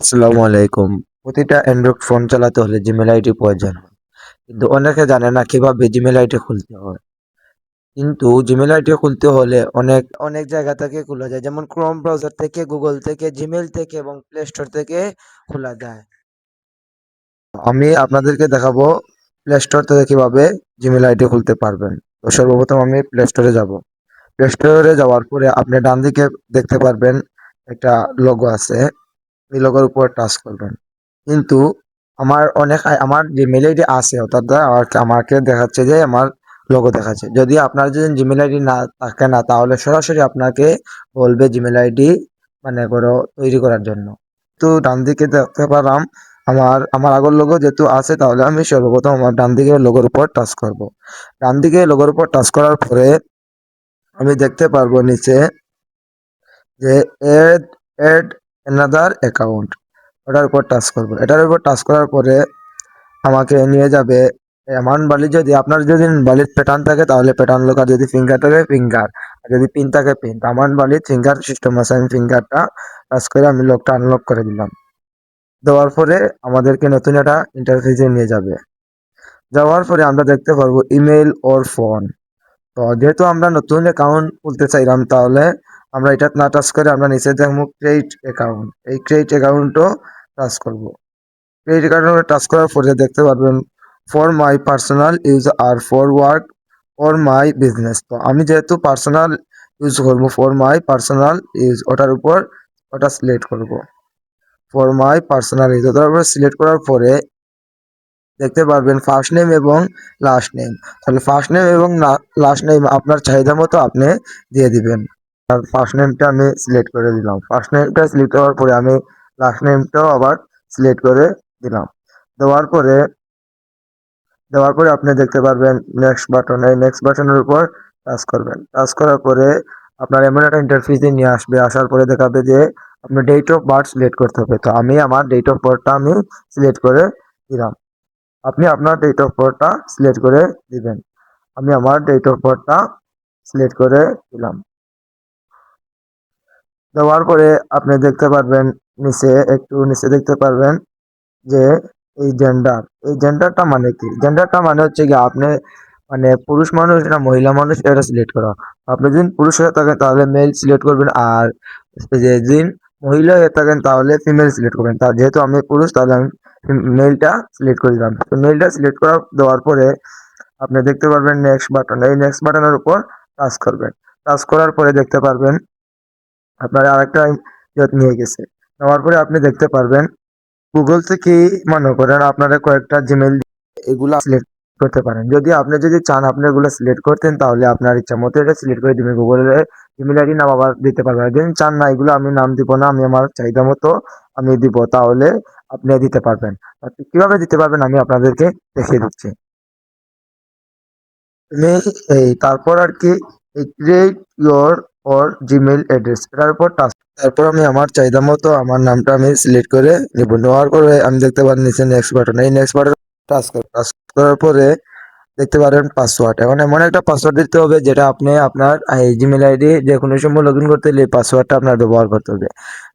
আসসালামু আলাইকুম। প্রতিটা অ্যান্ড্রয়েড ফোন চালাতে হলে জিমেইল আইডি প্রয়োজন হয়। কিন্তু অনেকে জানে না কিভাবে জিমেইল আইডি খুলতে হয়। কিন্তু জিমেইল আইডি খুলতে হলে অনেক অনেক জায়গা থেকে খোলা যায়। যেমন ক্রোম ব্রাউজার থেকে, গুগল থেকে, জিমেইল থেকে এবং প্লে স্টোর থেকে খোলা যায়। আমি আপনাদেরকে দেখাবো প্লে স্টোর থেকে কিভাবে জিমেইল আইডি খুলতে পারবেন। তো সর্বপ্রথম আমি প্লে স্টোরে যাব। প্লে স্টোরে যাওয়ার পরে আপনি ডান দিকে দেখতে পারবেন একটা লোগো আছে। এই লোগোর উপর টাচ করবেন। কিন্তু আমার যে মেল আইডি আছে অর্থাৎ আমাকে দেখাচ্ছে যে আমার লোগো দেখাচ্ছে। যদি আপনার যদি জিমেল আইডি না থাকে না তাহলে সরাসরি আপনাকে বলবে জিমেল আইডি মানে করো তৈরি করার জন্য। তো ডান দিকে দেখতে পারলাম আমার আমার আগের লোগো যেহেতু আছে তাহলে আমি সর্বপ্রথম আমার ডান দিকে লোগোর উপর টাচ করব। ডান দিকে লোগোর উপর টাচ করার পরে আমি দেখতে পারবো নিচে যে এড এড অ্যানাদার অ্যাকাউন্ট, ওটার উপর টাচ করবো। এটার উপর টাচ করার পরে আমাকে নিয়ে যাবে অ্যামাউন্ট ভ্যালি। যদি আপনার যদি ভ্যালিড প্যাটার্ন থাকে তাহলে প্যাটার্ন লোক, আর যদি ফিঙ্গার থাকে ফিঙ্গার, আর যদি পিন থাকে pin. Amount valid finger system আছে, আমি ফিঙ্গারটা টাচ করে আমি লকটা আনলক করে দিলাম। দেওয়ার পরে আমাদেরকে নতুন একটা ইন্টারফেসে নিয়ে যাবে। যাওয়ার পরে আমরা দেখতে পারবো ইমেল ওর ফোন। তো যেহেতু আমরা নতুন অ্যাকাউন্ট খুলতে চাইলাম তাহলে আমরা এটা না টাচ করে আমরা নিচে দেখবো ক্রিয়েট অ্যাকাউন্ট, এই ক্রিয়েট অ্যাকাউন্টও টাচ করব। ক্রেডিট কার্ডে টাচ করার পরে দেখতে পারবেন ফর মাই পার্সোনাল ইউজ আর for work for my business. তো আমি যেহেতু পার্সোনাল ইউজ করবো, ফর মাই পার্সোনাল ইউজ ওটার উপর ওটা সিলেক্ট করব। ফর মাই পার্সোনাল ইউজ ওটার উপর সিলেক্ট করার পরে দেখতে পারবেন ফার্স্ট নেম এবং লাস্ট নেম। তাহলে ফার্স্ট নেম এবং লাস্ট নেম আপনার চাহিদা মতো আপনি দিয়ে দিবেন। আর ফার্স্ট নেমটা আমি সিলেক্ট করে দিলাম। ফার্স্ট নেমটা সিলেক্ট করার পরে আমি লাস্ট নেমটাও আবার সিলেক্ট করে দিলাম। দেওয়ার পরে দেওয়ার পরে আপনি দেখতে পারবেন নেক্সট বাটন, এই নেক্সট বাটনের উপর টাচ করবেন। টাচ করার পরে আপনার এমন একটা ইন্টারফেসে নিয়ে আসবে। আসার পরে দেখাবে যে আপনার ডেট অফ বার্থ সিলেক্ট করতে হবে। তো আমি আমার ডেট অফ বার্থটা আমি সিলেক্ট করে দিলাম। আপনি আপনার ডেট অফ বার্থটা সিলেক্ট করে দিবেন। আমি আমার ডেট অফ বার্থটা সিলেক্ট করে দিলাম। দেওয়ার পরে আপনি দেখতে পারবেন নিচে, একটু নিচে দেখতে পারবেন যে এই জেন্ডার, এই জেন্ডারটা মানে কি? জেন্ডারটা মানে হচ্ছে কি আপনি মানে পুরুষ মানুষ না মহিলা মানুষ এটা সিলেক্ট করা। আপনি যদি পুরুষ হয়ে থাকেন তাহলে মেল সিলেক্ট করবেন, আর যদি মহিলা হয়ে থাকেন তাহলে ফিমেল সিলেক্ট করবেন। তা যেহেতু আমি পুরুষ তাহলে আমি মেলটা সিলেক্ট করে দিলাম। তো মেলটা সিলেক্ট করা দেওয়ার পরে আপনি দেখতে পারবেন নেক্সট বাটন, এই নেক্সট বাটনের উপর টাচ করবেন। টাচ করার পরে দেখতে পারবেন আপনার আরেকটা ইয়ত নিয়ে গেছে। নেওয়ার পরে আপনি দেখতে পারবেন গুগল থেকে মনে করেন আপনারা কয়েকটা জিমেইল এগুলো সিলেক্ট করতে পারেন। যদি চান আপনি এগুলো সিলেক্ট করতেন তাহলে আপনার ইচ্ছা মতো এটা সিলেক্ট করে দিবেন। গুগলের ইমেল আইডি নাম আবার দিতে পারবেন। যদি চান না এগুলো আমি নাম দিব না, আমি আমার চাহিদা মতো আমি দিব, তাহলে আপনি দিতে পারবেন। কিভাবে দিতে পারবেন আমি আপনাদেরকে দেখিয়ে দিচ্ছি। তুমি এই তারপর আর কি এই create your or Gmail address এটার উপর টাচ। তারপর আমি আমার চাহিদা মতো আমার নামটা আমি সিলেক্ট করে নিব। নেওয়ার পরে আমি দেখতে পারি নিচে নেক্সট বাটন, এই নেক্সট বাটন টাচ করার পরে দেখতে পারেন পাসওয়ার্ড। এখন এমন একটা পাসওয়ার্ড দিতে হবে যেটা আপনি আপনার এই জিমেল আইডি যে কোনো সময় লগ ইন করতে হলে এই পাসওয়ার্ডটা আপনার ব্যবহার করতে হবে।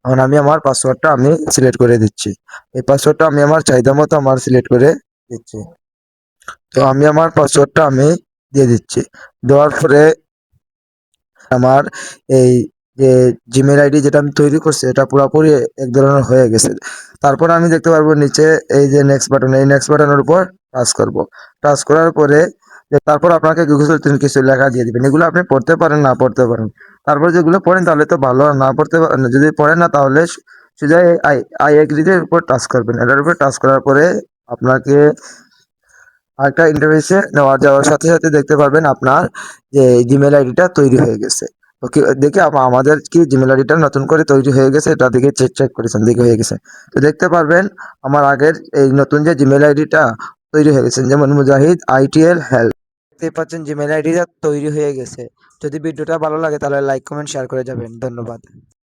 এখন আমি আমার পাসওয়ার্ডটা আমি সিলেক্ট করে দিচ্ছি। এই পাসওয়ার্ডটা আমি আমার চাহিদা মতো আমার সিলেক্ট করে দিচ্ছি। তো আমি আমার পাসওয়ার্ডটা আমি দিয়ে দিচ্ছি। দেওয়ার পরে আমার এই যে জিমেল আইডি যেটা আমি তৈরি করছি এটা পুরোপুরি এক ধরনের হয়ে গেছে। তারপর আমি দেখতে পারবো নিচে এই যে নেক্সট বাটন, এই নেক্সট বাটনের উপর টাচ করব। টাচ করার পরে তারপর আপনাকে কিছু লেখা দিয়ে দিবেন। এগুলো আপনি পড়তে পারেন না পড়তে পারেন। তারপর যেগুলো পড়েন তাহলে তো ভালো, না পড়তে যদি পড়েন না তাহলে সোজা আই আই এগ্রির উপর টাচ করবেন। এটার উপর টাচ করার পরে আপনাকে আরেকটা ইন্টারফেসে নেওয়া যাওয়ার সাথে সাথে দেখতে পারবেন আপনার যে জিমেল আইডিটা তৈরি হয়ে গেছে। ওকে, দেখে আমাদের কি জিমেল আইডিটা নতুন করে তৈরি হয়ে গেছে এটা দেখে চেক করেছেন, দেখে হয়ে গেছে। তো দেখতে পারবেন আমার আগের এই নতুন যে জিমেল আইডিটা তৈরি হয়ে গেছে, যেমন মুজাহিদ আইটিএল হেল্প। দেখতে পাচ্ছেন জিমেল আইডিটা তৈরি হয়ে গেছে। যদি ভিডিওটা ভালো লাগে তাহলে লাইক কমেন্ট শেয়ার করে যাবেন। ধন্যবাদ।